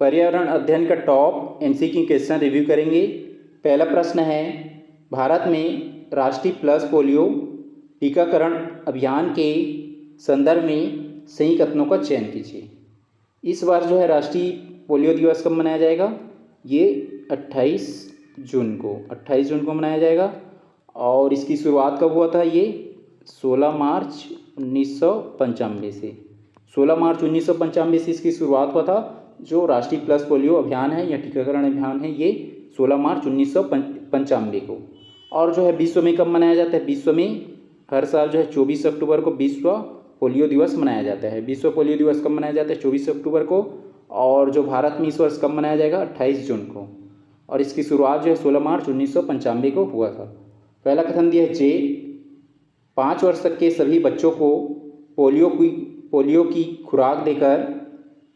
पर्यावरण अध्ययन का टॉप एमसीक्यू क्वेश्चन रिव्यू करेंगे। पहला प्रश्न है, भारत में राष्ट्रीय पल्स पोलियो टीकाकरण अभियान के संदर्भ में सही कथनों का चयन कीजिए। इस बार जो है राष्ट्रीय पोलियो दिवस कब मनाया जाएगा? ये 28 जून को मनाया जाएगा। और इसकी शुरुआत कब हुआ था? ये 16 मार्च 1995 से 16 मार्च 1995 से इसकी शुरुआत हुआ था। जो राष्ट्रीय पल्स पोलियो अभियान है या टीकाकरण अभियान है, ये 16 मार्च 1995 को। और जो है विश्व में कब मनाया जाता है? विश्व में हर साल जो है 24 अक्टूबर को विश्व पोलियो दिवस मनाया जाता है। विश्व पोलियो दिवस कब मनाया जाता है? 24 अक्टूबर को। और जो भारत में इस वर्ष कब मनाया जाएगा? 28 जून को। और इसकी शुरुआत जो है 16 मार्च 1995 को हुआ था। पहला कथन दिया है, जे 5 वर्ष तक के सभी बच्चों को पोलियो की खुराक देकर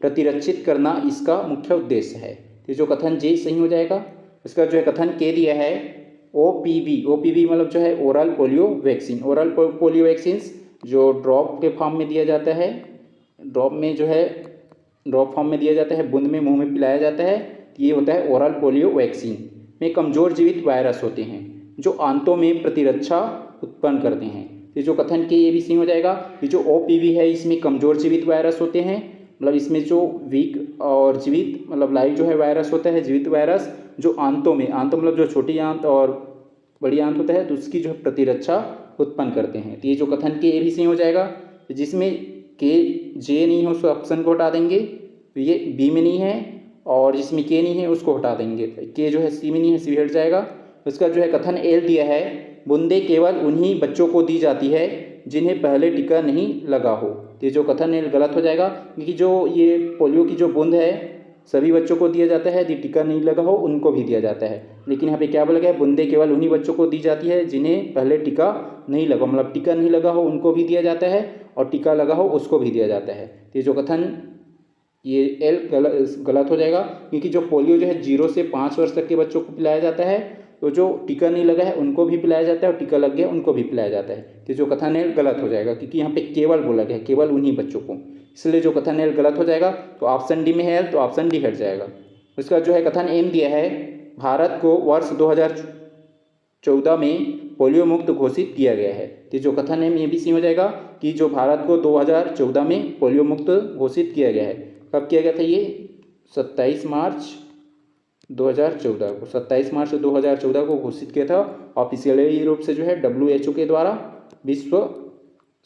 प्रतिरक्षित करना इसका मुख्य उद्देश्य है। तो जो कथन जे सही हो जाएगा। इसका जो है कथन के दिया है, ओपीवी मतलब जो है oral polio vaccine. Oral polio vaccine जो ड्रॉप के फॉर्म में दिया जाता है, ड्रॉप फॉर्म में दिया जाता है, बूंद में मुंह में पिलाया जाता है। ये होता है ओरल पोलियो वैक्सीन। में कमज़ोर जीवित वायरस होते हैं जो आंतों में प्रतिरक्षा उत्पन्न करते हैं। ये जो कथन के ये भी सही हो जाएगा। ये जो ओपीवी है, इसमें कमज़ोर जीवित वायरस होते हैं, मतलब इसमें जो वीक और जीवित मतलब लाइव जो है वायरस होता है, जीवित वायरस जो आंतों मतलब जो छोटी आंत और बड़ी आंत होता है, तो उसकी जो प्रतिरक्षा उत्पन्न करते हैं। तो ये जो कथन के ये भी सही हो जाएगा। जिसमें के जे नहीं है उसको ऑप्शन को हटा देंगे, तो ये बी में नहीं है। और जिसमें के नहीं है उसको हटा देंगे। के जो है सी में नहीं है, सी हट जाएगा। उसका जो है कथन एल दिया है, बूंदें केवल उन्हीं बच्चों को दी जाती है जिन्हें पहले टीका नहीं लगा हो। ये जो कथन एल गलत हो जाएगा, क्योंकि जो ये पोलियो की जो बूंद है सभी बच्चों को दिया जाता है, यदि टीका नहीं लगा हो उनको भी दिया जाता है। लेकिन यहाँ पे क्या बोला गया है? बूंदें केवल उन्हीं बच्चों को दी जाती है जिन्हें पहले टीका नहीं लगा, मतलब टीका नहीं लगा हो उनको भी दिया जाता है और टीका लगा हो उसको भी दिया जाता है। तो ये जो कथन ये एल गलत हो जाएगा, क्योंकि जो पोलियो जो है 0 से 5 वर्ष तक के बच्चों को पिलाया जाता है, तो जो टीका नहीं लगा है उनको भी पिलाया जाता है और टीका लग गया उनको भी पिलाया जाता है। तो जो कथन एल गलत हो जाएगा, क्योंकि यहाँ पे केवल बोला गया है, केवल उन्हीं बच्चों को, इसलिए जो कथन एल गलत हो जाएगा। तो ऑप्शन डी में है एल, तो ऑप्शन डी हट जाएगा। उसका जो है कथन एम दिया है, भारत को वर्ष 2014 में पोलियो मुक्त घोषित किया गया है। तो जो कथन है ये भी सही हो जाएगा कि जो भारत को 2014 में पोलियो मुक्त घोषित किया गया है। कब किया गया था? ये 27 मार्च 2014 को 27 मार्च 2014 को घोषित किया था ऑफिशियली रूप से, जो है WHO के द्वारा, विश्व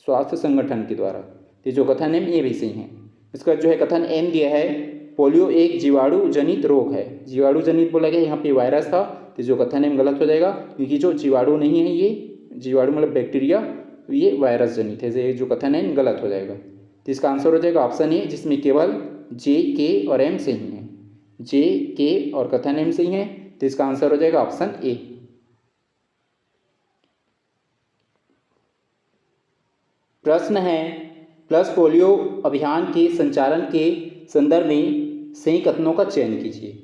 स्वास्थ्य संगठन के द्वारा। तो जो कथन है ये भी सही है। इसका जो है कथन एम दिया है, पोलियो एक जीवाणु जनित रोग है। जीवाणु जनित बोला गया, यहाँ पे वायरस था। तो जो कथन एम गलत हो जाएगा, क्योंकि जो जीवाणु नहीं है, ये जीवाणु मतलब बैक्टीरिया, तो ये वायरस जनित है। जो कथन है गलत हो जाएगा। तो इसका आंसर हो जाएगा ऑप्शन ए, जिसमें केवल जे, के और एम सही है। जे, के और कथन एम सही है, तो इसका आंसर हो जाएगा ऑप्शन ए। प्रश्न है, पल्स पोलियो अभियान के संचालन के संदर्भ में सही कथनों का चयन कीजिए।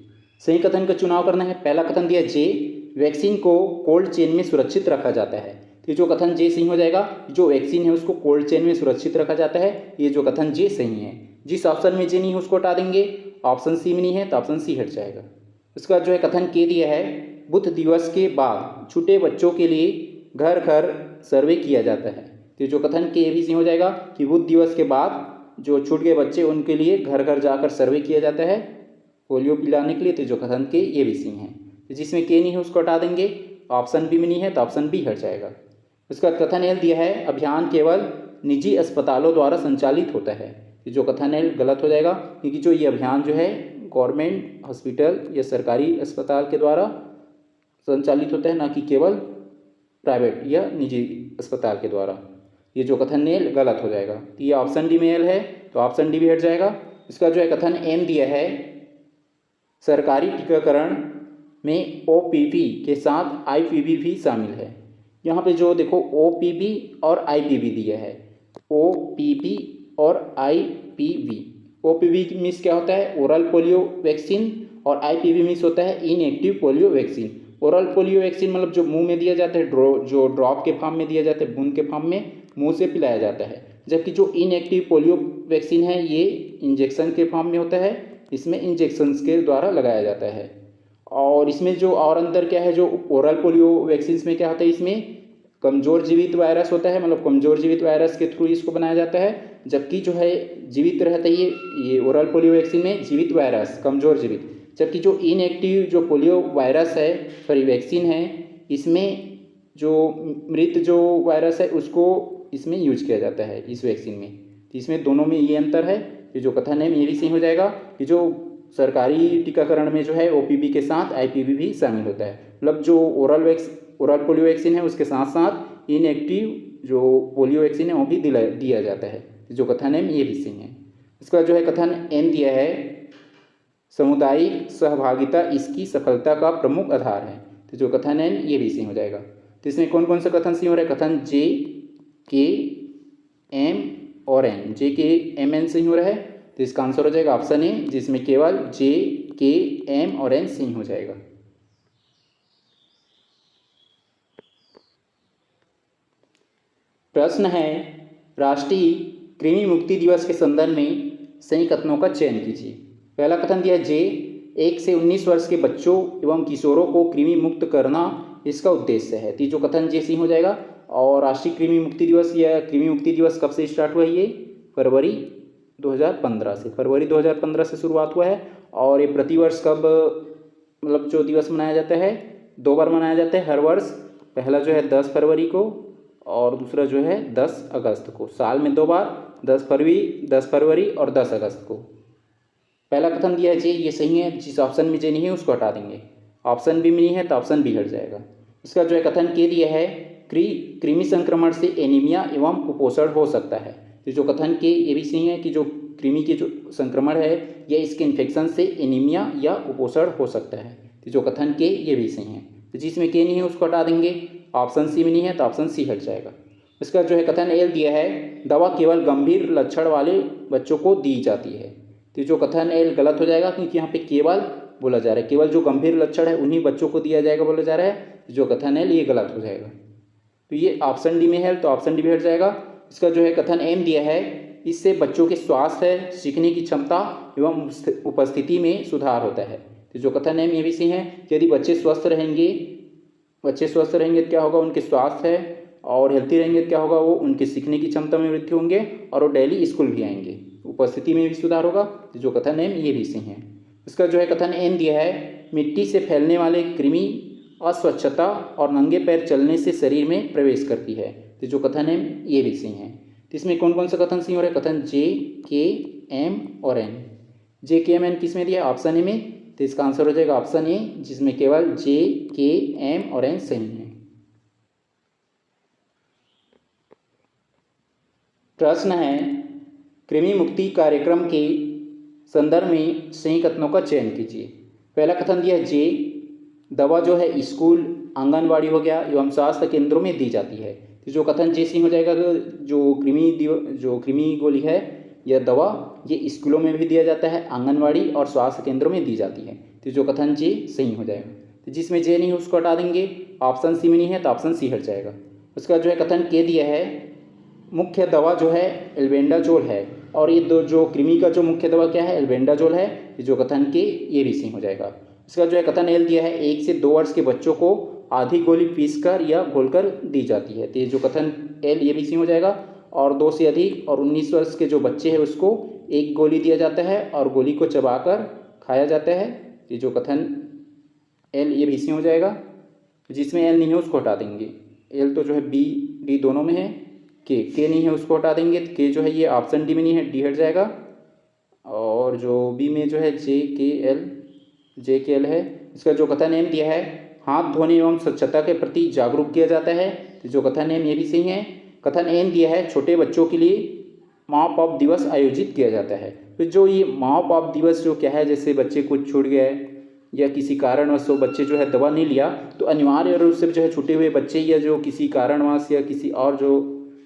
सही कथन का चुनाव करना है। पहला कथन दिया, जे वैक्सीन को कोल्ड चेन में सुरक्षित रखा जाता है। तो जो कथन जे सही हो जाएगा, जो वैक्सीन है उसको कोल्ड चेन में सुरक्षित रखा जाता है। ये जो कथन जे सही है। जिस ऑप्शन में जे नहीं है उसको हटा देंगे। ऑप्शन सी में नहीं है तो ऑप्शन सी हट जाएगा। उसका जो है कथन के दिया है, बुद्ध दिवस के बाद छूटे बच्चों के लिए घर घर सर्वे किया जाता है। तो जो कथन के भी सही हो जाएगा कि बुद्ध दिवस के बाद जो छूट गए बच्चे उनके लिए घर घर जाकर सर्वे किया जाता है पोलियो पिलाने के लिए। तो जो कथन के ये भी सही है। जिसमें के नहीं है उसको हटा देंगे। ऑप्शन बी में नहीं है तो ऑप्शन बी हट जाएगा। उसका कथन एल दिया है, अभियान केवल निजी अस्पतालों द्वारा संचालित होता है। जो कथन एल गलत हो जाएगा, क्योंकि जो ये अभियान जो है गवर्नमेंट हॉस्पिटल या सरकारी अस्पताल के द्वारा संचालित होता है, ना कि केवल प्राइवेट या निजी अस्पताल के द्वारा। ये जो कथन एल गलत हो जाएगा। तो ये ऑप्शन डी में एल है, तो ऑप्शन डी भी हट जाएगा। इसका जो है कथन एम दिया है, सरकारी टीकाकरण में ओपीवी के साथ आईपीवी भी शामिल है। यहाँ पे जो देखो ओपीवी और आईपीवी दिया है, ओपीवी और आईपीवी। ओपीवी मीन्स क्या होता है? ओरल पोलियो वैक्सीन, और आईपीवी मीन्स होता है inactive polio vaccine. Oral polio vaccine मतलब जो मुंह में दिया जाता है, जो ड्रॉप के फॉर्म में दिया जाता है, बूंद के फॉर्म में मुंह से पिलाया जाता है। जबकि जो इनएक्टिव पोलियो वैक्सीन है ये इंजेक्शन के फॉर्म में होता है, इसमें इंजेक्शंस के द्वारा लगाया जाता है। और इसमें जो और अंतर क्या है, जो ओरल पोलियो वैक्सीन में क्या होता है, इसमें कमज़ोर जीवित वायरस होता है, मतलब कमज़ोर जीवित वायरस के थ्रू इसको बनाया जाता है, जबकि जो है जीवित रहता है ये ओरल पोलियो वैक्सीन में जीवित वायरस, कमज़ोर जीवित। जबकि जो इनएक्टिव जो पोलियो वायरस है, सॉरी वैक्सीन है, इसमें जो मृत जो वायरस है उसको इसमें यूज किया जाता है इस वैक्सीन में। तो इसमें दोनों में ये अंतर है कि जो कथन है ये भी सही हो जाएगा कि जो सरकारी टीकाकरण में जो है OPV के साथ IPV भी शामिल होता है, मतलब जो ओरल पोलियो वैक्सीन है उसके साथ साथ इनएक्टिव जो पोलियो वैक्सीन है वो भी दिया जाता है। जो कथन है ये भी सही है। इसका जो है कथन N दिया है, सामुदायिक सहभागिता इसकी सफलता का प्रमुख आधार है। तो जो कथन N ये भी सही हो जाएगा। तो इसमें कौन कौन सा कथन सही हो रहा है, कथन J, K, M और N, J, K, M, N सही हो रहा है। तो इसका आंसर हो जाएगा ऑप्शन ए, जिसमें केवल J, K, M और N सही हो जाएगा। प्रश्न है, राष्ट्रीय कृमि मुक्ति दिवस के संदर्भ में सही कथनों का चयन कीजिए। पहला कथन दिया J, 1 से 19 वर्ष के बच्चों एवं किशोरों को कृमि मुक्त करना इसका उद्देश्य है। तो जो कथन J सही हो जाएगा। और राष्ट्रीय कृमि मुक्ति दिवस या कृमि मुक्ति दिवस कब से स्टार्ट हुआ है, ये फरवरी 2015 से, फरवरी 2015 से शुरुआत हुआ है। और ये प्रतिवर्ष कब, मतलब जो दिवस मनाया जाता है 2 बार मनाया जाता है हर वर्ष। पहला जो है 10 फरवरी को और दूसरा जो है 10 अगस्त को। साल में 2 बार, 10 फरवरी और 10 अगस्त को। पहला कथन दिया है J, ये सही है। जिस ऑप्शन में J नहीं है उसको हटा देंगे। ऑप्शन बी में नहीं है तो ऑप्शन बी हट जाएगा। इसका जो है कथन K दिया है, कृमि संक्रमण से एनीमिया एवं कुपोषण हो सकता है। तो जो कथन K ये भी सही है कि जो कृमि के जो संक्रमण है या इसके इन्फेक्शन से एनीमिया या कुपोषण हो सकता है। तो जो कथन K ये भी सही है। तो जिसमें K नहीं है उसको हटा देंगे। ऑप्शन सी में नहीं है तो ऑप्शन सी हट जाएगा। इसका जो है कथन L दिया है, दवा केवल गंभीर लक्षण वाले बच्चों को दी जाती है। तो जो कथन L गलत हो जाएगा, क्योंकि यहाँ पे केवल बोला जा रहा है, केवल जो गंभीर लक्षण है उन्हीं बच्चों को दिया जाएगा बोला जा रहा है। जो कथन L ये गलत हो जाएगा। तो ये ऑप्शन डी में है तो ऑप्शन डी भी हट जाएगा। इसका जो है कथन M दिया है, इससे बच्चों के स्वास्थ्य, सीखने की क्षमता एवं उपस्थिति में सुधार होता है। तो जो कथन M ये भी सही है। यदि बच्चे स्वस्थ रहेंगे तो क्या होगा, उनके स्वास्थ्य है और हेल्थी रहेंगे तो क्या होगा, वो उनके सीखने की क्षमता में वृद्धि होंगे और वो डेली स्कूल भी आएंगे, उपस्थिति में भी सुधार होगा। तो जो कथन M ये भी सही है। इसका जो है कथन N दिया है, मिट्टी से फैलने वाले कृमि अस्वच्छता और नंगे पैर चलने से शरीर में प्रवेश करती है। तो जो कथन M ये भी सही है। तो इसमें कौन कौन सा कथन सही हो रहा है, कथन J, K, M और N। J, K, M, N किस में दिया, ऑप्शन ए में। तो इसका आंसर हो जाएगा ऑप्शन ए, जिसमें केवल J, K, M और N सही है। प्रश्न है, कृमि मुक्ति कार्यक्रम के संदर्भ में सही कथनों का चयन कीजिए। पहला कथन दिया है J, दवा जो है स्कूल, आंगनवाड़ी हो गया एवं स्वास्थ्य केंद्रों में दी जाती है। तो जो कथन J सही हो जाएगा, जो कृमि गोली है यह दवा ये स्कूलों में भी दिया जाता है, आंगनवाड़ी और स्वास्थ्य केंद्रों में दी जाती है। तो जो कथन J सही हो जाएगा। तो जिसमें J नहीं है उसको हटा देंगे। ऑप्शन सी में नहीं है तो ऑप्शन सी हट जाएगा। उसका जो है कथन K दिया है, मुख्य दवा जो है एल्बेंडाजोल है और ये जो कृमि का जो मुख्य दवा क्या है, एल्बेंडाजोल है। जो कथन K ये भी सही हो जाएगा। इसका जो है कथन L दिया है, 1 से 2 वर्ष के बच्चों को आधी गोली पीसकर या घोलकर दी जाती है। तो ये जो कथन L ये भी सही हो जाएगा। और 2 से अधिक और 19 वर्ष के जो बच्चे हैं उसको 1 गोली दिया जाता है और गोली को चबाकर खाया जाता है। ये जो कथन L ये भी सही हो जाएगा। जिसमें L नहीं है उसको हटा देंगे। L तो जो है B, D दोनों में है। K नहीं है उसको हटा देंगे। K जो है ये ऑप्शन डी में नहीं है, D हट जाएगा। और जो B में जो है J, K, L है। इसका जो कथन M दिया है, हाथ धोने एवं स्वच्छता के प्रति जागरूक किया जाता है। तो जो कथन M ये भी सही है। कथन N दिया है, छोटे बच्चों के लिए माँ बाप दिवस आयोजित किया जाता है। तो जो ये माँ बाप दिवस जो क्या है, जैसे बच्चे कुछ छूट गया है या किसी कारणवश वो बच्चे जो है दवा नहीं लिया, तो अनिवार्य रूप से जो है छूटे हुए बच्चे या जो किसी कारणवश या किसी और जो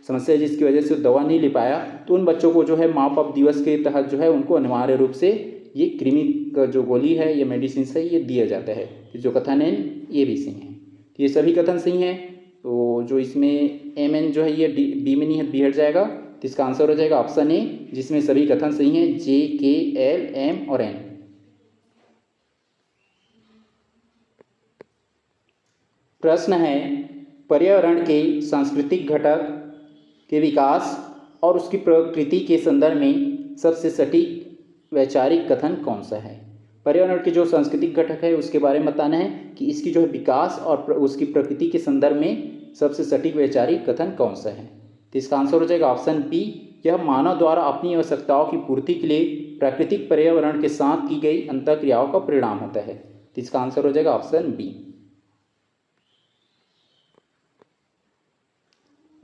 समस्या जिसकी वजह से दवा नहीं ले पाया, तो उन बच्चों को जो है माँ बाप दिवस के तहत जो है उनको अनिवार्य रूप से ये कृमि का जो गोली है या मेडिसिन है ये दिया जाता है। तो जो कथन N ये भी सही है। तो ये सभी कथन सही हैं। तो जो इसमें MN जो है ये B में नहीं है, B हट जाएगा। तो इसका आंसर हो जाएगा ऑप्शन ए, जिसमें सभी कथन सही हैं, J, K, L, M और N। प्रश्न है, पर्यावरण के सांस्कृतिक घटक के विकास और उसकी प्रकृति के संदर्भ में सबसे सटीक वैचारिक कथन कौन सा है। पर्यावरण के जो सांस्कृतिक घटक है उसके बारे में बताना है कि इसकी जो है विकास और उसकी प्रकृति के संदर्भ में सबसे सटीक वैचारिक कथन कौन सा है। तो इसका आंसर हो जाएगा ऑप्शन बी, यह मानव द्वारा अपनी आवश्यकताओं की पूर्ति के लिए प्राकृतिक पर्यावरण के साथ की गई अंतःक्रियाओं का परिणाम होता है। तो इसका आंसर हो जाएगा ऑप्शन बी।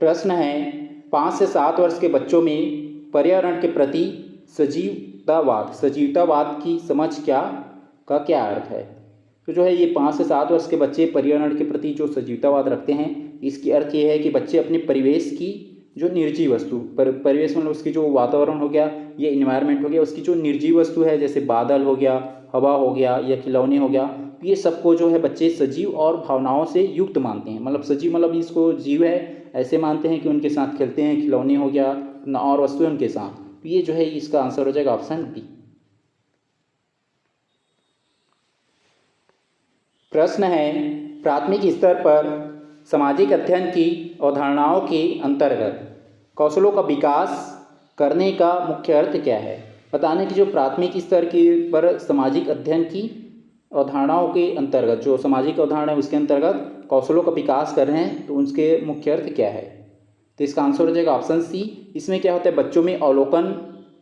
प्रश्न है, 5 से 7 वर्ष के बच्चों में पर्यावरण के प्रति सजीवतावाद की समझ क्या अर्थ है। तो जो है ये 5 से 7 वर्ष के बच्चे पर्यावरण के प्रति जो सजीवतावाद रखते हैं, इसकी अर्थ ये है कि बच्चे अपने परिवेश की जो निर्जीव वस्तु, परिवेश मतलब उसकी जो वातावरण हो गया, ये इन्वायरमेंट हो गया, उसकी जो निर्जीव वस्तु है जैसे बादल हो गया, हवा हो गया या खिलौने हो गया, ये सबको जो है बच्चे सजीव और भावनाओं से युक्त मानते हैं। मतलब सजीव मतलब इसको जीव है ऐसे मानते हैं कि उनके साथ खेलते हैं, खिलौने हो गया और वस्तुएं उनके साथ। तो ये जो है इसका आंसर हो जाएगा ऑप्शन बी। प्रश्न है, प्राथमिक स्तर पर सामाजिक अध्ययन की अवधारणाओं के अंतर्गत कौशलों का विकास करने का मुख्य अर्थ क्या है। बताने की जो प्राथमिक स्तर के पर सामाजिक अध्ययन की अवधारणाओं के अंतर्गत जो सामाजिक अवधारणा है उसके अंतर्गत कौशलों का विकास कर रहे हैं, तो उसके मुख्य अर्थ क्या है। तो इसका आंसर हो जाएगा ऑप्शन सी। इसमें क्या होता है, बच्चों में अवलोकन,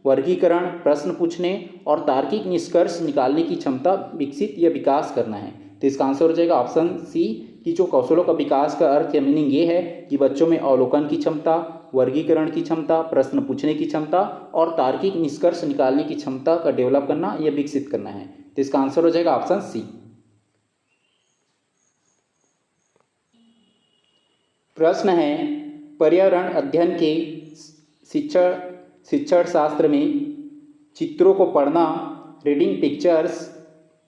वर्गीकरण, प्रश्न पूछने और तार्किक निष्कर्ष निकालने की क्षमता विकसित या विकास करना है। तो इसका आंसर हो जाएगा ऑप्शन सी कि जो कौशलों का विकास का अर्थ या मीनिंग ये है कि बच्चों में अवलोकन की क्षमता, वर्गीकरण की क्षमता, प्रश्न पूछने की क्षमता और तार्किक निष्कर्ष निकालने की क्षमता का डेवलप करना या विकसित करना है। तो इसका आंसर हो जाएगा ऑप्शन सी। प्रश्न है, पर्यावरण अध्ययन के शिक्षण शास्त्र में चित्रों को पढ़ना, रीडिंग पिक्चर्स,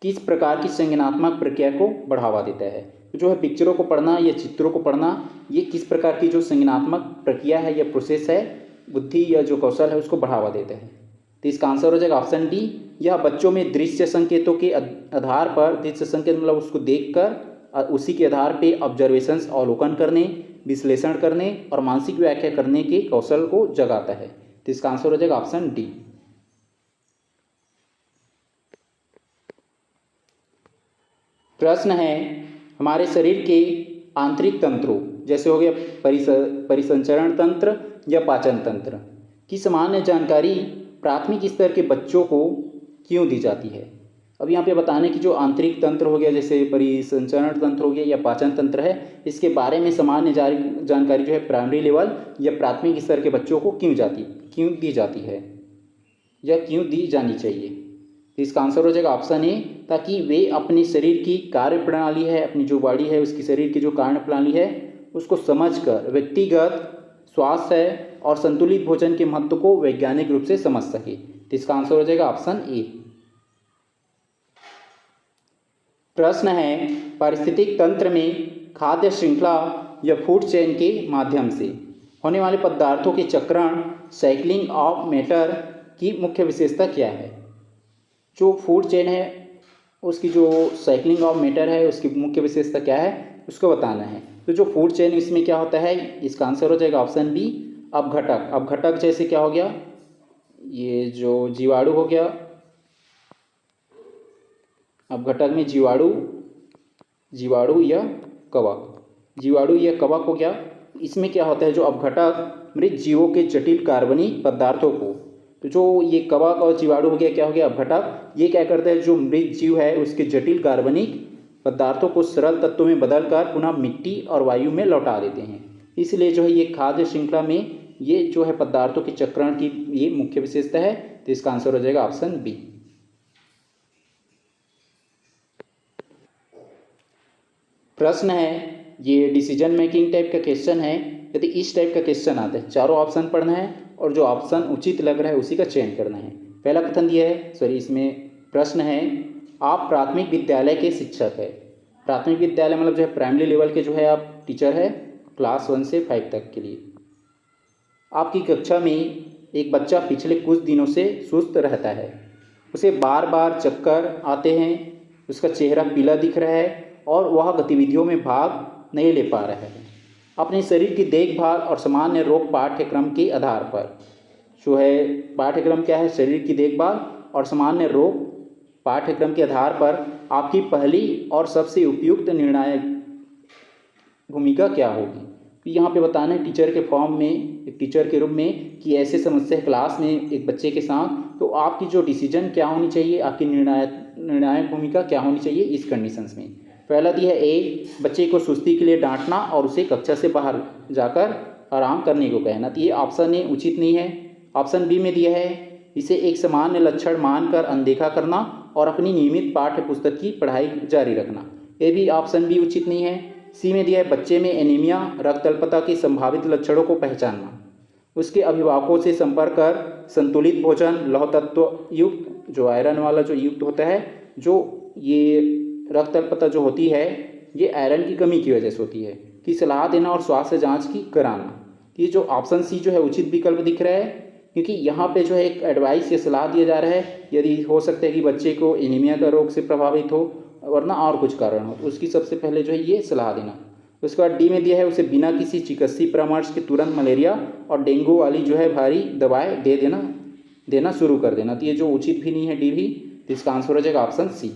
किस प्रकार की संज्ञानात्मक प्रक्रिया को बढ़ावा देता है। तो जो है पिक्चरों को पढ़ना या चित्रों को पढ़ना, ये किस प्रकार की जो संज्ञानात्मक प्रक्रिया है या प्रोसेस है, बुद्धि या जो कौशल है उसको बढ़ावा देता है। तो इसका आंसर हो जाएगा ऑप्शन डी। यह बच्चों में दृश्य संकेतों के आधार पर, दृश्य संकेत मतलब उसको देखकर उसी के आधार पे ऑब्जर्वेशंस अवलोकन करने, विश्लेषण करने और मानसिक व्याख्या करने के कौशल को जगाता है। तो इसका आंसर हो जाएगा ऑप्शन डी। प्रश्न है, हमारे शरीर के आंतरिक तंत्रों जैसे हो गया परिसंचरण तंत्र या पाचन तंत्र की सामान्य जानकारी प्राथमिक स्तर के बच्चों को क्यों दी जाती है। अब यहाँ पे बताने की जो आंतरिक तंत्र हो गया जैसे परिसंचरण तंत्र हो गया या पाचन तंत्र है, इसके बारे में सामान्य जानकारी जो है प्राइमरी लेवल या प्राथमिक स्तर के बच्चों को क्यों दी जाती है या क्यों दी जानी चाहिए। तो इसका आंसर हो जाएगा ऑप्शन ए, ताकि वे अपने शरीर की कार्य प्रणाली है, अपनी जो बॉडी है उसकी शरीर की जो कार्य प्रणाली है उसको समझकर व्यक्तिगत स्वास्थ्य है और संतुलित भोजन के महत्व को वैज्ञानिक रूप से समझ सके। तो इसका आंसर हो जाएगा ऑप्शन ए। प्रश्न है, पारिस्थितिक तंत्र में खाद्य श्रृंखला या फूड चेन के माध्यम से होने वाले पदार्थों के चक्रण, साइक्लिंग ऑफ मैटर की मुख्य विशेषता क्या है। जो फूड चेन है उसकी जो साइक्लिंग ऑफ मैटर है उसकी मुख्य विशेषता क्या है उसको बताना है। तो जो फूड चेन इसमें क्या होता है, इसका आंसर हो जाएगा ऑप्शन बी, अपघटक। अपघटक जैसे क्या हो गया, ये जो जीवाणु हो गया, अपघटक में जीवाणु या कवक हो गया। इसमें क्या होता है, जो अपघटक मृत जीवों के जटिल कार्बनिक पदार्थों को, तो जो ये कवक और जीवाणु हो गया क्या हो गया अपघटक, ये क्या करता है जो मृत जीव है उसके जटिल कार्बनिक पदार्थों को सरल तत्वों में बदलकर पुनः मिट्टी और वायु में लौटा देते हैं। इसलिए जो है ये खाद्य श्रृंखला में ये जो है पदार्थों के चक्रण की ये मुख्य विशेषता है। तो इसका आंसर हो जाएगा ऑप्शन बी। प्रश्न है, ये डिसीजन मेकिंग टाइप का क्वेश्चन है। यदि इस टाइप का क्वेश्चन आता है, चारों ऑप्शन पढ़ना है और जो ऑप्शन उचित लग रहा है उसी का चयन करना है। पहला कथन दिया है, इसमें प्रश्न है, आप प्राथमिक विद्यालय के शिक्षक है। प्राथमिक विद्यालय मतलब जो है प्राइमरी लेवल के जो है आप टीचर है क्लास 1 से 5 तक के लिए। आपकी कक्षा में एक बच्चा पिछले कुछ दिनों से सुस्त रहता है, उसे बार बार चक्कर आते हैं, उसका चेहरा पीला दिख रहा है और वह गतिविधियों में भाग नहीं ले पा रहे हैं। अपने शरीर की देखभाल और सामान्य रोग पाठ्यक्रम के आधार पर जो है, पाठ्यक्रम क्या है, शरीर की देखभाल और सामान्य रोग पाठ्यक्रम के आधार पर आपकी पहली और सबसे उपयुक्त निर्णायक भूमिका क्या होगी। यहाँ पे बताना है टीचर के फॉर्म में, एक टीचर के रूप में कि ऐसे समस्या है क्लास में एक बच्चे के साथ, तो आपकी जो डिसीजन क्या होनी चाहिए, आपकी निर्णायक भूमिका क्या होनी चाहिए इस कंडीशंस में। पहला दिया है ए, बच्चे को सुस्ती के लिए डांटना और उसे कक्षा से बाहर जाकर आराम करने को कहना। तो ये ऑप्शन ए उचित नहीं है। ऑप्शन बी में दिया है इसे एक सामान्य लक्षण मानकर अनदेखा करना और अपनी नियमित पाठ्य पुस्तक की पढ़ाई जारी रखना। ये भी ऑप्शन बी उचित नहीं है। सी में दिया है बच्चे में एनीमिया रक्त अल्पता के संभावित लक्षणों को पहचानना, उसके अभिभावकों से संपर्क कर संतुलित भोजन, लौह तत्व युक्त जो आयरन वाला जो युक्त होता है, जो ये रक्त अल्पता जो होती है ये आयरन की कमी की वजह से होती है, की सलाह देना और स्वास्थ्य जांच की कराना। ये जो ऑप्शन सी जो है उचित विकल्प दिख रहा है, क्योंकि यहाँ पे जो है एक एडवाइस या सलाह दिया जा रहा है, यदि हो सकता है कि बच्चे को एनीमिया का रोग से प्रभावित हो वरना और कुछ कारण हो, उसकी सबसे पहले जो है ये सलाह देना। उसके बाद डी में दिया है उसे बिना किसी चिकित्सीय परामर्श के तुरंत मलेरिया और डेंगू वाली जो है भारी दवाएं देना शुरू कर देना। तो ये जो उचित भी नहीं है डी भी, तो इसका आंसर हो जाएगा ऑप्शन सी।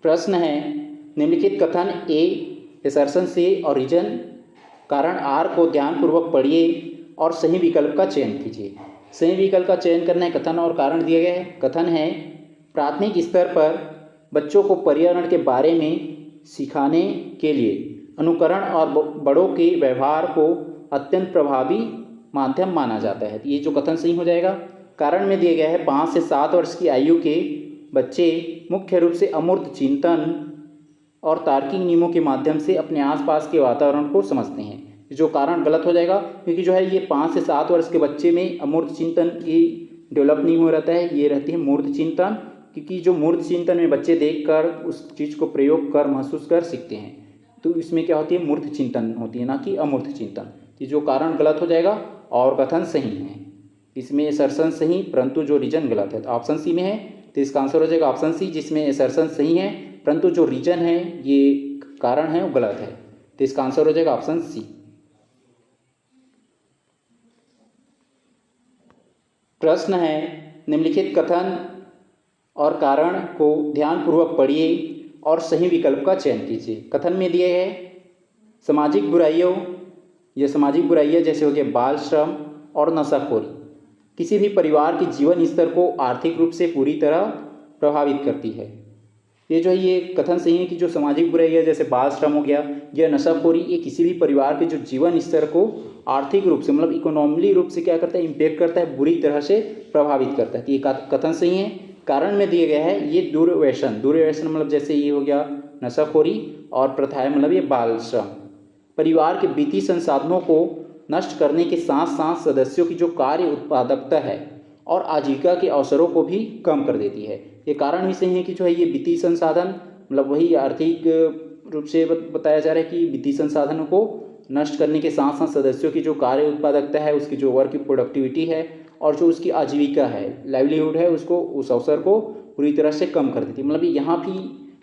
प्रश्न है निम्नलिखित कथन ए असर्शन से और रीजन कारण आर को ध्यानपूर्वक पढ़िए और सही विकल्प का चयन कीजिए। सही विकल्प का चयन करना है, कथन और कारण दिए गए हैं। कथन है प्राथमिक स्तर पर बच्चों को पर्यावरण के बारे में सिखाने के लिए अनुकरण और बड़ों के व्यवहार को अत्यंत प्रभावी माध्यम माना जाता है। ये जो कथन सही हो जाएगा। कारण में दिया गया है 5 से 7 वर्ष की आयु के बच्चे मुख्य रूप से अमूर्त चिंतन और तार्किक नियमों के माध्यम से अपने आसपास के वातावरण को समझते हैं। जो कारण गलत हो जाएगा, क्योंकि जो है ये 5 से 7 वर्ष के बच्चे में अमूर्त चिंतन ये डेवलप नहीं हो रहता है, ये रहती है मूर्त चिंतन। क्योंकि जो मूर्त चिंतन में बच्चे देखकर उस चीज़ को प्रयोग कर महसूस कर सीखते हैं, तो इसमें क्या होती है, मूर्त चिंतन होती है, ना कि अमूर्त चिंतन। ये जो कारण गलत हो जाएगा और कथन सही है। इसमें असर्शन सही परंतु जो रीजन गलत है, तो ऑप्शन सी में है, तो इसका आंसर हो जाएगा ऑप्शन सी, जिसमें असर्शन सही है परंतु जो रीजन है ये कारण है वो गलत है। तो इसका आंसर हो जाएगा ऑप्शन सी। प्रश्न है निम्नलिखित कथन और कारण को ध्यानपूर्वक पढ़िए और सही विकल्प का चयन कीजिए। कथन में दिए है सामाजिक बुराइयों या सामाजिक बुराइयाँ जैसे हो गया बाल श्रम और नशाखोरी किसी भी परिवार के जीवन स्तर को आर्थिक रूप से पूरी तरह प्रभावित करती है। ये जो है ये कथन सही है कि जो सामाजिक बुराइयाँ जैसे बाल श्रम हो गया या नशाखोरी, ये किसी भी परिवार के जो जीवन स्तर को आर्थिक रूप से मतलब इकोनॉमिकली रूप से क्या करता है, इम्पेक्ट करता है, बुरी तरह से प्रभावित करता है। तो ये कथन सही है। कारण में दिया गया है ये दुर्व्यसन मतलब जैसे ये हो गया नशाखोरी और प्रथाएं मतलब ये बाल श्रम परिवार के वित्तीय संसाधनों को नष्ट करने के साथ साथ सदस्यों की जो कार्य उत्पादकता है और आजीविका के अवसरों को भी कम कर देती है। ये कारण भी सही है कि जो है ये वित्तीय संसाधन मतलब वही आर्थिक रूप से बताया जा रहा है कि वित्तीय संसाधनों को नष्ट करने के साथ साथ सदस्यों की जो कार्य उत्पादकता है, उसकी जो वर्क प्रोडक्टिविटी है और जो उसकी आजीविका है, लाइवलीहुड है, उसको उस अवसर को पूरी तरह से कम कर देती है। मतलब यहाँ भी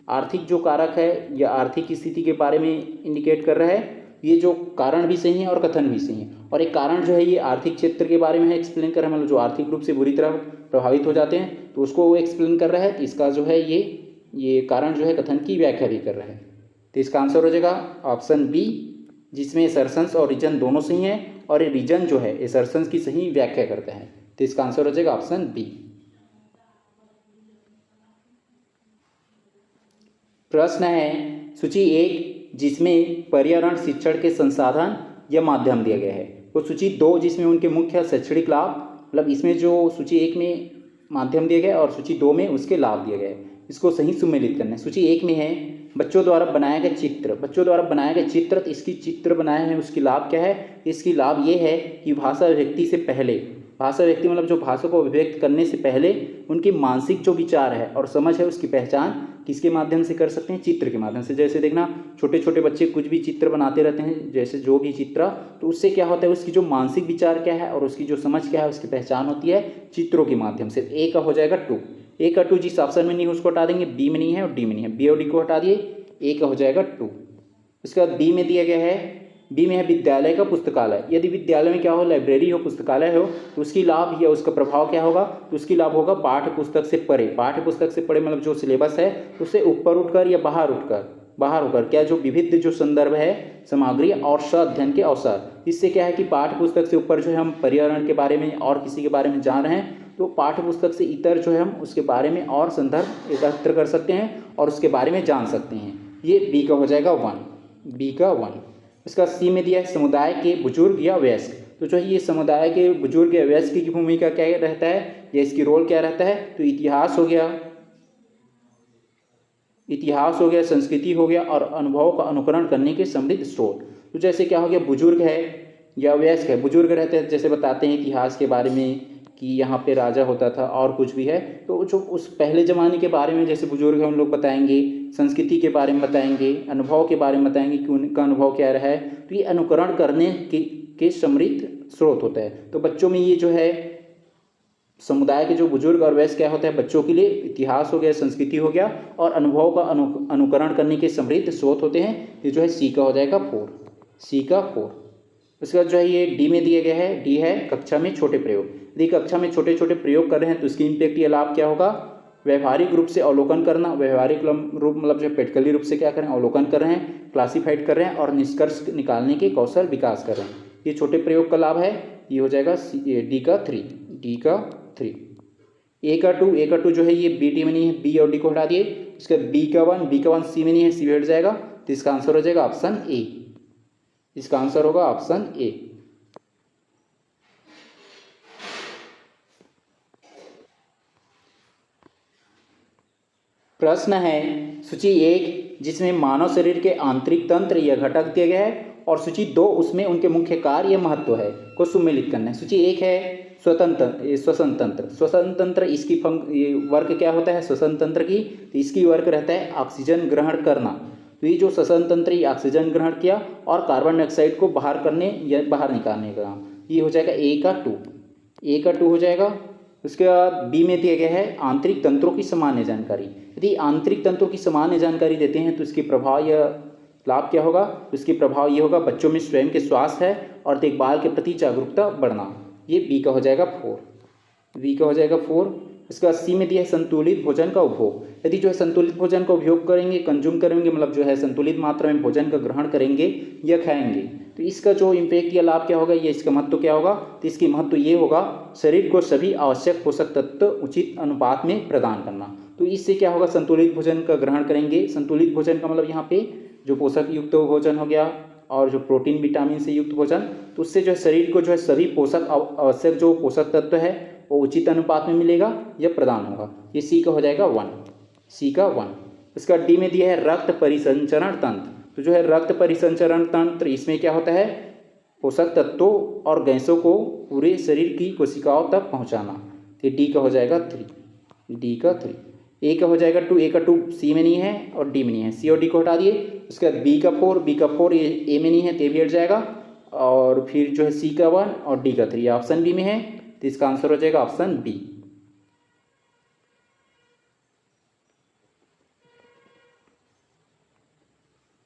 आर्थिक जो कारक है या आर्थिक स्थिति के बारे में इंडिकेट कर रहा है। ये जो कारण भी सही है और कथन भी सही है। और एक कारण जो है ये आर्थिक क्षेत्र के बारे में एक्सप्लेन कर रहा है, मतलब जो आर्थिक रूप से बुरी तरह प्रभावित हो जाते हैं तो उसको वो एक्सप्लेन कर रहा है। इसका जो है ये कारण जो है कथन की व्याख्या भी कर रहा है। तो इसका आंसर हो जाएगा ऑप्शन बी, जिसमें असर्शंस और रीजन दोनों सही हैं और ये रीजन जो है असर्शंस की सही व्याख्या करता है। तो इसका आंसर हो जाएगा ऑप्शन बी। प्रश्न है सूची 1 जिसमें पर्यावरण शिक्षण के संसाधन या माध्यम दिया गया है, वो सूची 2 जिसमें उनके मुख्य शैक्षणिक लाभ, मतलब इसमें जो सूची 1 में माध्यम दिया गया और सूची 2 में उसके लाभ दिए गए, इसको सही सुमेलित करना है। सूची 1 में है बच्चों द्वारा बनाया गया चित्र, बच्चों द्वारा बनाया गया चित्र, तो इसकी चित्र बनाए हैं उसकी लाभ क्या है, इसकी लाभ ये है कि भाषा अभिव्यक्ति से पहले, भाषा अभिव्यक्ति मतलब जो भाषा को अभिव्यक्त करने से पहले उनकी मानसिक जो विचार है और समझ है उसकी पहचान किसके माध्यम से कर सकते हैं, चित्र के माध्यम से। जैसे देखना छोटे छोटे बच्चे कुछ भी चित्र बनाते रहते हैं, जैसे जो भी चित्र, तो उससे क्या होता है उसकी जो मानसिक विचार क्या है और उसकी जो समझ क्या है उसकी पहचान होती है चित्रों के माध्यम से। ए का हो जाएगा 2। ए का 2 जिस ऑप्शन में नहीं है उसको हटा देंगे, बी में नहीं है और डी में नहीं है, बी और डी को हटा दिए, ए का हो जाएगा 2। उसके बाद बी में दिया गया है, बी में है विद्यालय का पुस्तकालय। यदि विद्यालय में क्या हो, लाइब्रेरी हो, पुस्तकालय हो, तो उसकी लाभ या उसका प्रभाव क्या होगा, तो उसकी लाभ होगा पाठ्य पुस्तक से परे। पाठ्य पुस्तक से परे मतलब जो सिलेबस है उससे ऊपर उठकर या बाहर होकर क्या जो विविध जो संदर्भ है, सामग्री और अध्ययन के अवसर। इससे क्या है कि पाठ्य पुस्तक से ऊपर जो है हम पर्यावरण के बारे में और किसी के बारे में जान रहे हैं, तो पाठ्य पुस्तक से इतर जो है हम उसके बारे में और संदर्भ एकत्र कर सकते हैं और उसके बारे में जान सकते हैं। ये बी का हो जाएगा 1, बी का 1। इसका सी में दिया है समुदाय के बुजुर्ग या वयस्क। तो जो है ये समुदाय के बुजुर्ग या वयस्क की भूमिका क्या रहता है या इसकी रोल क्या रहता है, तो इतिहास हो गया, संस्कृति हो गया और अनुभव का अनुकरण करने के समृद्ध स्रोत। तो जैसे क्या हो गया, बुजुर्ग है या वयस्क है, बुजुर्ग रहते हैं जैसे बताते हैं इतिहास के बारे में कि यहाँ पे राजा होता था और कुछ भी है, तो जो उस पहले ज़माने के बारे में जैसे बुजुर्ग हैं उन लोग बताएंगे, संस्कृति के बारे में बताएंगे, अनुभव के बारे में बताएंगे कि उनका अनुभव क्या रहा है। तो ये अनुकरण करने के समृद्ध स्रोत होता है। तो बच्चों में ये जो है समुदाय के जो बुजुर्ग और वयस्क क्या होता है, बच्चों के लिए इतिहास हो गया, संस्कृति हो गया और अनुभव का अनुकरण करने के समृद्ध स्रोत होते हैं। ये जो है सी का हो जाएगा 4, सी का 4। उसके बाद जो है ये डी में दिया गया है, डी है कक्षा में छोटे प्रयोग। यदि कक्षा में छोटे छोटे प्रयोग कर रहे हैं तो इसकी इम्पैक्ट या लाभ क्या होगा, व्यवहारिक रूप से अवलोकन करना। व्यवहारिक रूप मतलब जो प्रैक्टिकली रूप से क्या करें, अवलोकन कर रहे हैं, क्लासीफाइड कर रहे हैं और निष्कर्ष निकालने के कौशल विकास कर रहे हैं। ये छोटे प्रयोग का लाभ है, ये हो जाएगा डी का 3, डी का 3। ए का 2 जो है ये बी डी में नहीं है, बी और डी को हटा दिए। इसका बी का 1 सी में नहीं है, सी में हट जाएगा। तो इसका आंसर हो जाएगा ऑप्शन ए, इसका आंसर होगा ऑप्शन ए। प्रश्न है सूची 1 जिसमें मानव शरीर के आंतरिक तंत्र या घटक दिए गए हैं और सूची 2 उसमें उनके मुख्य कार्य या महत्व है को सुमेलित करना है। सूची 1 है श्वसन तंत्र। श्वसन तंत्र इसकी ये वर्क क्या होता है श्वसन तंत्र की, तो इसकी वर्क रहता है ऑक्सीजन ग्रहण करना। तो ये जो श्वसन तंत्र ये ऑक्सीजन ग्रहण किया और कार्बन डाइऑक्साइड को बाहर करने या बाहर निकालने का, ये हो जाएगा ए का 2, ए का 2 हो जाएगा। उसके बाद बी में दिया गया है आंतरिक तंत्रों की सामान्य जानकारी। यदि आंतरिक तंत्रों की सामान्य जानकारी देते हैं तो इसके प्रभाव या लाभ क्या होगा, तो इसके प्रभाव ये होगा बच्चों में स्वयं के स्वास्थ्य है और देखभाल के प्रति जागरूकता बढ़ना। ये बी का हो जाएगा 4, बी का हो जाएगा 4। इसका सी में दिया है संतुलित भोजन का उपभोग। यदि जो है संतुलित भोजन का उपयोग करेंगे, कंज्यूम करेंगे, मतलब जो है संतुलित मात्रा में भोजन का ग्रहण करेंगे या खाएंगे, तो इसका जो इम्पैक्ट या लाभ क्या होगा, ये इसका महत्व क्या होगा, तो इसकी महत्व ये होगा शरीर को सभी आवश्यक पोषक तत्व उचित अनुपात में प्रदान करना। तो इससे क्या होगा, संतुलित भोजन का ग्रहण करेंगे। संतुलित भोजन का मतलब यहाँ पे जो पोषक युक्त भोजन हो गया और जो प्रोटीन विटामिन से युक्त भोजन, तो उससे जो है शरीर को जो है सभी पोषक आवश्यक जो पोषक तत्व है वो उचित अनुपात में मिलेगा या प्रदान होगा। ये सी का हो जाएगा 1, सी का 1। इसका डी में दिया है रक्त परिसंचरण तंत्र। तो जो है रक्त परिसंचरण तंत्र, इसमें क्या होता है पोषक तत्वों और गैसों को पूरे शरीर की कोशिकाओं तक पहुंचाना। तो डी का हो जाएगा 3, डी का 3। ए का हो जाएगा 2, ए का 2 सी में नहीं है और डी में नहीं है, सी और डी को हटा दिए। उसके बाद बी का 4, बी का 4 ये ए में नहीं है, तो भी हट जाएगा। और फिर जो है सी का 1 और डी का 3 ऑप्शन बी में है, तो इसका आंसर हो जाएगा ऑप्शन बी।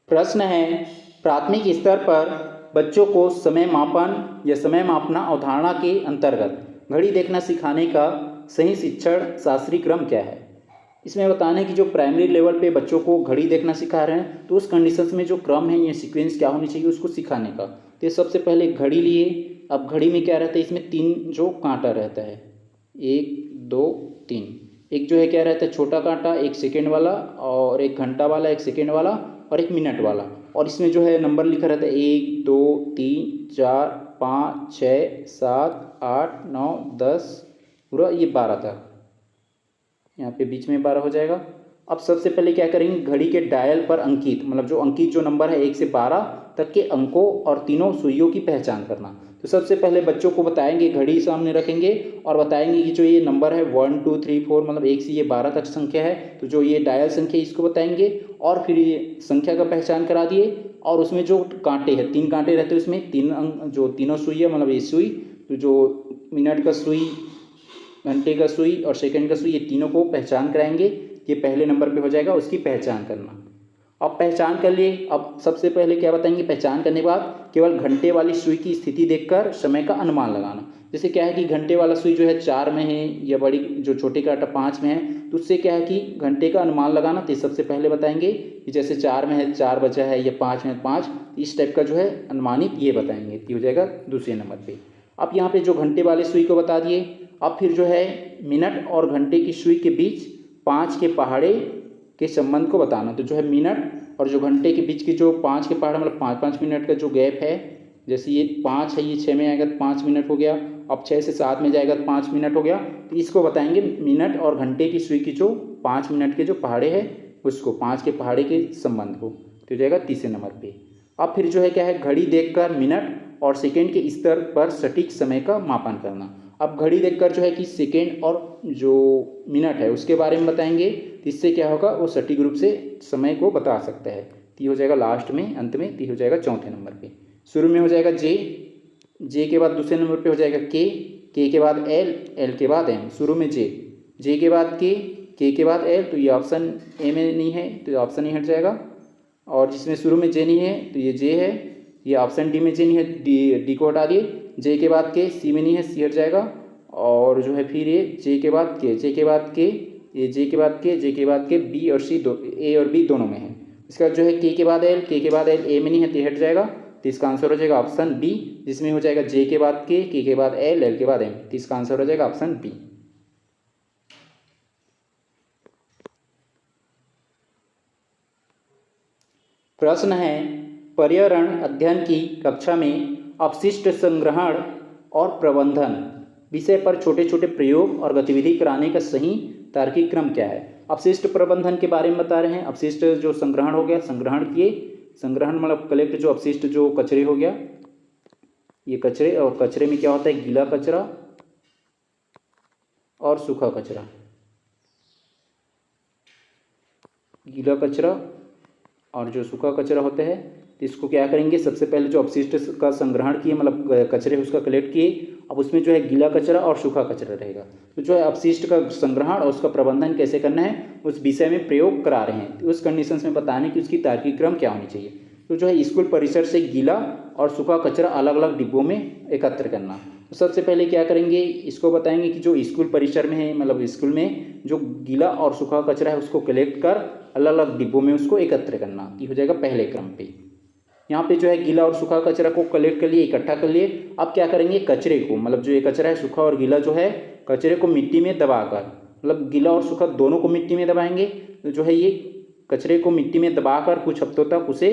प्रश्न है प्राथमिक स्तर पर बच्चों को समय मापन या समय मापना अवधारणा के अंतर्गत घड़ी देखना सिखाने का सही शिक्षण शास्त्रीय क्रम क्या है। इसमें बताना है कि जो प्राइमरी लेवल पे बच्चों को घड़ी देखना सिखा रहे हैं तो उस कंडीशंस में जो क्रम है या सीक्वेंस क्या होनी चाहिए उसको सिखाने का। तो सबसे पहले घड़ी लिए। अब घड़ी में क्या रहता है, इसमें 3 जो कांटा रहता है, 1 2 3। एक जो है क्या रहता है छोटा कांटा, एक सेकेंड वाला और एक घंटा वाला, एक सेकेंड वाला और एक मिनट वाला। और इसमें जो है नंबर लिखा रहता है 1 2 3 4 5 6 7 8 9 10 पूरा ये 12 तक, यहाँ पे बीच में 12 हो जाएगा। अब सबसे पहले क्या करेंगे, घड़ी के डायल पर अंकित मतलब जो अंकित जो नंबर है 1 से 12 तक के अंकों और तीनों सुइयों की पहचान करना। तो सबसे पहले बच्चों को बताएंगे, घड़ी सामने रखेंगे और बताएंगे कि जो ये नंबर है 1 2 3 4 मतलब 1 से ये 12 तक संख्या है, तो जो ये डायल संख्या इसको बताएंगे और फिर ये संख्या का पहचान करा दिए। और उसमें जो कांटे हैं 3 कांटे रहते हैं, उसमें 3 अंक जो तीनों सुई है मतलब ये सुई, तो जो मिनट का सुई घंटे का सुई और सेकंड का सुई, ये तीनों को पहचान कराएंगे। ये पहले नंबर पे हो जाएगा उसकी पहचान करना। अब पहचान कर लिए। अब सबसे पहले क्या बताएंगे, पहचान करने के बाद केवल घंटे वाली सुई की स्थिति देखकर समय का अनुमान लगाना। जैसे क्या है कि घंटे वाला सुई जो है 4 में है या बड़ी जो छोटे कांटा 5 में है, तो उससे क्या है कि घंटे का अनुमान लगाना। तो सबसे पहले बताएंगे कि जैसे 4 में है 4 बजा है, या 5 में 5, इस टाइप का जो है अनुमानित ये बताएंगे। ये हो जाएगा दूसरे नंबर पे। अब यहाँ पे जो घंटे वाले सुई को बता दिए। अब फिर जो है मिनट और घंटे की सुई के बीच 5 के पहाड़े के संबंध को बताना। तो जो है मिनट और जो घंटे के बीच की जो 5 के पहाड़ मतलब 5-5 मिनट का जो गैप है, जैसे ये 5 है, ये 6 में आएगा तो 5 मिनट हो गया। अब 6 से 7 में जाएगा तो 5 मिनट हो गया। तो इसको बताएंगे मिनट और घंटे की सुई की जो 5 मिनट के जो पहाड़े हैं उसको, 5 के पहाड़े के संबंध को। तो जाएगा तीसरे नंबर पे। अब फिर जो है क्या है, घड़ी देखकर मिनट और सेकेंड के स्तर पर सटीक समय का मापन करना। अब घड़ी देखकर जो है कि सेकेंड और जो मिनट है उसके बारे में बताएंगे। तो इससे क्या होगा, वो सटीक रूप से समय को बता सकता है। तो हो जाएगा लास्ट में, अंत में। तो हो जाएगा चौथे नंबर पे। शुरू में हो जाएगा जे के बाद दूसरे नंबर पे हो जाएगा के के बाद एल के बाद एम। शुरू में जे के बाद के के बाद एल। तो ये ऑप्शन ए में नहीं है, तो ऑप्शन ही हट जाएगा। और जिसमें शुरू में जे नहीं है तो ये जे है। ये ऑप्शन डी में जे नहीं है, डी को हटा दिए। जे के बाद के, सी में नहीं है, सी हट जाएगा। और जो है फिर ये जे के बाद के, जे के बाद के, ये जे के बाद के, जे के बाद के, बी और सी दो, ए और बी दोनों में है। इसका जो है के के बाद एल, के बाद एल, ए में नहीं है तो हट जाएगा। तो इसका आंसर हो जाएगा ऑप्शन बी, जिसमें हो जाएगा जे के बाद के बाद एल के बाद एम। तो इसका आंसर हो जाएगा ऑप्शन बी। प्रश्न है, पर्यावरण अध्ययन की कक्षा में अपशिष्ट संग्रहण और प्रबंधन विषय पर छोटे छोटे प्रयोग और गतिविधि कराने का सही तार्किक क्रम क्या है। अपशिष्ट प्रबंधन के बारे में बता रहे हैं। अपशिष्ट जो संग्रहण हो गया, संग्रहण किए, संग्रहण मतलब कलेक्ट, जो अपशिष्ट जो कचरे हो गया, ये कचरे, और कचरे में क्या होता है, गीला कचरा और सूखा कचरा। गीला कचरा और जो सूखा कचरा होता है, तो इसको क्या करेंगे, सबसे पहले जो अपशिष्ट का संग्रहण किए मतलब कचरे उसका कलेक्ट किए, अब उसमें जो है गीला कचरा और सूखा कचरा रहेगा। तो जो है अपशिष्ट का संग्रहण और उसका प्रबंधन कैसे करना है उस विषय में प्रयोग करा रहे हैं। तो उस कंडीशंस में बताने कि उसकी तार्किक क्रम क्या होनी चाहिए। तो जो है स्कूल परिसर से गीला और सूखा कचरा अलग अलग डिब्बों में एकत्र करना। तो सबसे पहले क्या करेंगे, इसको बताएंगे कि जो स्कूल परिसर में है मतलब स्कूल में जो गीला और सूखा कचरा है उसको कलेक्ट कर अलग अलग डिब्बों में उसको एकत्र करना। ये हो जाएगा पहले क्रम पे। यहाँ पे जो है गीला और सूखा कचरा को कलेक्ट कर लिए, इकट्ठा कर लिए। अब क्या करेंगे, कचरे को मतलब जो ये कचरा है सूखा और गीला जो है, कचरे को मिट्टी में दबाकर, मतलब गीला और सूखा दोनों को मिट्टी में दबाएंगे। तो जो है ये कचरे को मिट्टी में दबाकर कुछ हफ्तों तक उसे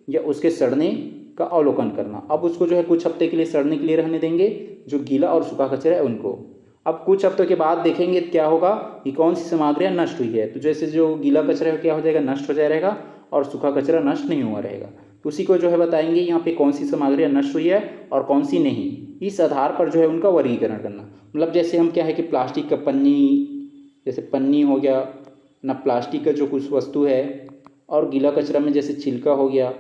या उसके सड़ने का अवलोकन करना। अब उसको जो है कुछ हफ्ते के लिए सड़ने के लिए रहने देंगे जो गीला और सूखा कचरा है उनको। अब कुछ हफ्तों के बाद देखेंगे क्या होगा कि कौन सी सामग्रियाँ नष्ट हुई है। तो जैसे जो गीला कचरा है क्या हो जाएगा, नष्ट हो जाएगा, और सूखा कचरा नष्ट नहीं हुआ रहेगा। तो उसी को जो है बताएंगे यहाँ पे कौन सी सामग्रियाँ नष्ट हुई है और कौन सी नहीं। इस आधार पर जो है उनका वर्गीकरण करना। मतलब जैसे हम क्या है कि प्लास्टिक का पन्नी, जैसे पन्नी हो गया ना, प्लास्टिक का जो कुछ वस्तु है, और गीला कचरा में जैसे छिलका हो गया,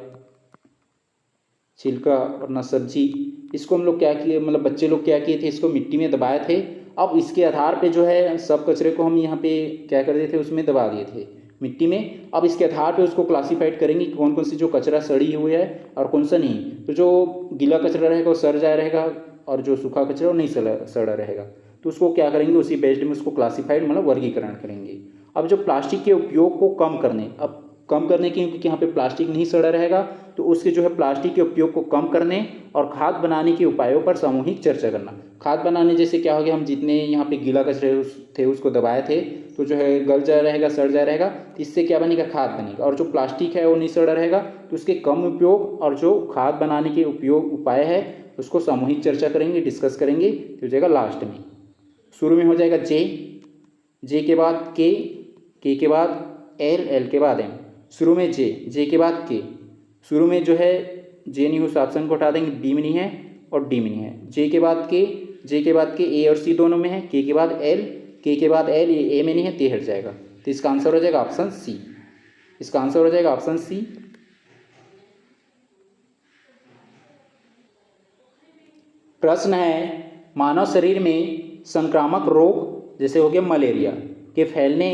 छिलका और ना सब्जी, इसको हम लोग क्या किए मतलब बच्चे लोग क्या किए थे, इसको मिट्टी में दबाए थे। अब इसके आधार पे जो है सब कचरे को हम यहाँ पे क्या कर दिए थे, उसमें दबा दिए थे मिट्टी में। अब इसके आधार पे उसको क्लासीफाइड करेंगे कि कौन कौन सी जो कचरा सड़ी हुई है और कौन सा नहीं। तो जो गीला कचरा रहेगा वो सड़ जाए रहेगा, और जो सूखा कचरा वो नहीं सड़ा रहेगा। तो उसको क्या करेंगे, उसी बेस्ड में उसको क्लासीफाइड मतलब वर्गीकरण करेंगे। अब जो प्लास्टिक के उपयोग को कम करने, अब कम करने के, क्योंकि यहाँ पे प्लास्टिक नहीं सड़ा रहेगा, तो उसके जो है प्लास्टिक के उपयोग को कम करने और खाद बनाने के उपायों पर सामूहिक चर्चा करना। खाद बनाने जैसे क्या हो गया, हम जितने यहाँ पे गीला कचरे थे उसको दबाए थे, तो जो है गल जाए रहेगा, सड़ जाए रहेगा, तो इससे क्या बनेगा, खाद बनेगा। और जो प्लास्टिक है वो नहीं सड़ा रहेगा, तो उसके कम उपयोग और जो खाद बनाने के उपयोग उपाय है उसको सामूहिक चर्चा करेंगे, डिस्कस करेंगे। तो हो जाएगा लास्ट में। शुरू में हो जाएगा जे के बाद के के बाद एल के बाद एम। शुरू में जे के बाद के, शुरू में जो है जे नहीं, उस ऑप्शन को हटा देंगे, बी में नहीं है और डी में नहीं है। जे के बाद के ए और सी दोनों में है, के के बाद एल, के बाद एल, ये ए में नहीं है, ते हट जाएगा। तो इसका आंसर हो जाएगा ऑप्शन सी। इसका आंसर हो जाएगा ऑप्शन सी। प्रश्न है, मानव शरीर में संक्रामक रोग जैसे हो गया मलेरिया के फैलने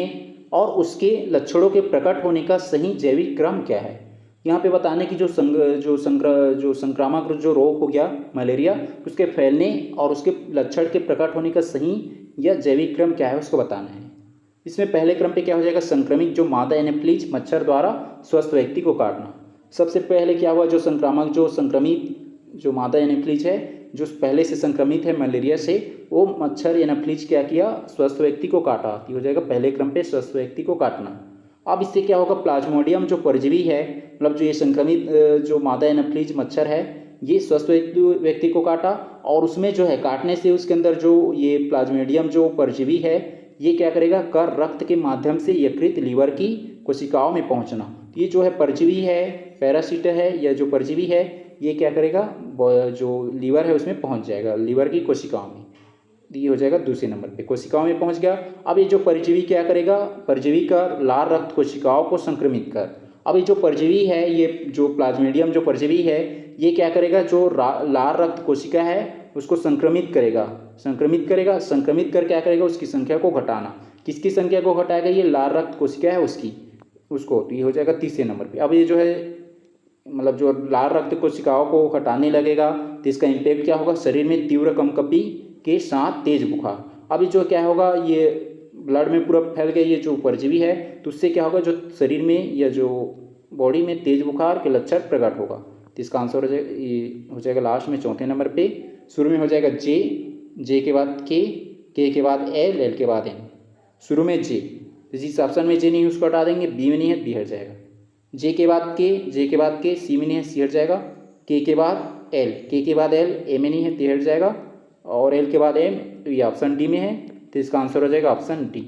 और उसके लक्षणों के प्रकट होने का सही जैविक क्रम क्या है। यहाँ पे बताने की जो संक्रामक जो रोग हो गया मलेरिया, उसके फैलने और उसके लक्षण के प्रकट होने का सही या जैविक क्रम क्या है उसको बताना है। इसमें पहले क्रम पे क्या हो जाएगा, संक्रमित जो मादा एनाफिलीज मच्छर द्वारा स्वस्थ व्यक्ति को काटना। सबसे पहले क्या हुआ, जो संक्रामक जो संक्रमित जो मादा एनाफिलीज है जो पहले से संक्रमित है मलेरिया से, वो मच्छर एनाफिलीज क्या किया, स्वस्थ व्यक्ति को काटा। ये हो जाएगा पहले क्रम पे स्वस्थ व्यक्ति को काटना। अब इससे क्या होगा, प्लाज्मोडियम जो परजीवी है, मतलब जो ये संक्रमित जो मादा एनाफिलीज मच्छर है, ये स्वस्थ व्यक्ति को काटा और उसमें जो है काटने से उसके अंदर जो ये प्लाज्मोडियम जो परजीवी है ये क्या करेगा, कर रक्त के माध्यम से यकृत लीवर की कोशिकाओं में पहुंचना। ये जो है परजीवी है, पैरासिट है या जो परजीवी है, ये क्या करेगा, जो लीवर है उसमें पहुंच जाएगा, लीवर की कोशिकाओं में। ये हो जाएगा दूसरे नंबर पे, कोशिकाओं में पहुंच गया। अब ये जो परजीवी क्या करेगा, परजीवी का लाल रक्त कोशिकाओं को संक्रमित कर। अब ये जो परजीवी है, ये जो प्लाज्मोडियम जो परजीवी है, ये क्या करेगा, जो लाल रक्त कोशिका है उसको संक्रमित करेगा, संक्रमित कर क्या करेगा, उसकी संख्या को घटाना। किसकी संख्या को घटाएगा, ये लाल रक्त कोशिका है उसको। तो ये हो जाएगा तीसरे नंबर पे। अब ये जो है मतलब जो लाल रक्त कोशिकाओं को हटाने लगेगा तो इसका इम्पैक्ट क्या होगा, शरीर में तीव्र कंपकंपी के साथ तेज बुखार। अब ये जो क्या होगा, ये ब्लड में पूरा फैल गया ये जो परजीवी है, तो उससे क्या होगा, जो शरीर में या जो बॉडी में तेज बुखार के लक्षण प्रकट होगा। तो इसका आंसर हो जाएगा लास्ट में चौथे नंबर पे। शुरू में हो जाएगा जे के बाद के के बाद एल के बाद एम। शुरू में जे, जिस ऑप्शन में जे नहीं है उसको हटा देंगे, बी में नहीं है बी हट जाएगा। जे के बाद के, सी में नहीं है सी हट जाएगा। के बाद एल, के बाद एल, ए में नहीं है टी हट जाएगा। और एल के बाद एम, तो ये ऑप्शन डी में है, तो इसका आंसर हो जाएगा ऑप्शन डी।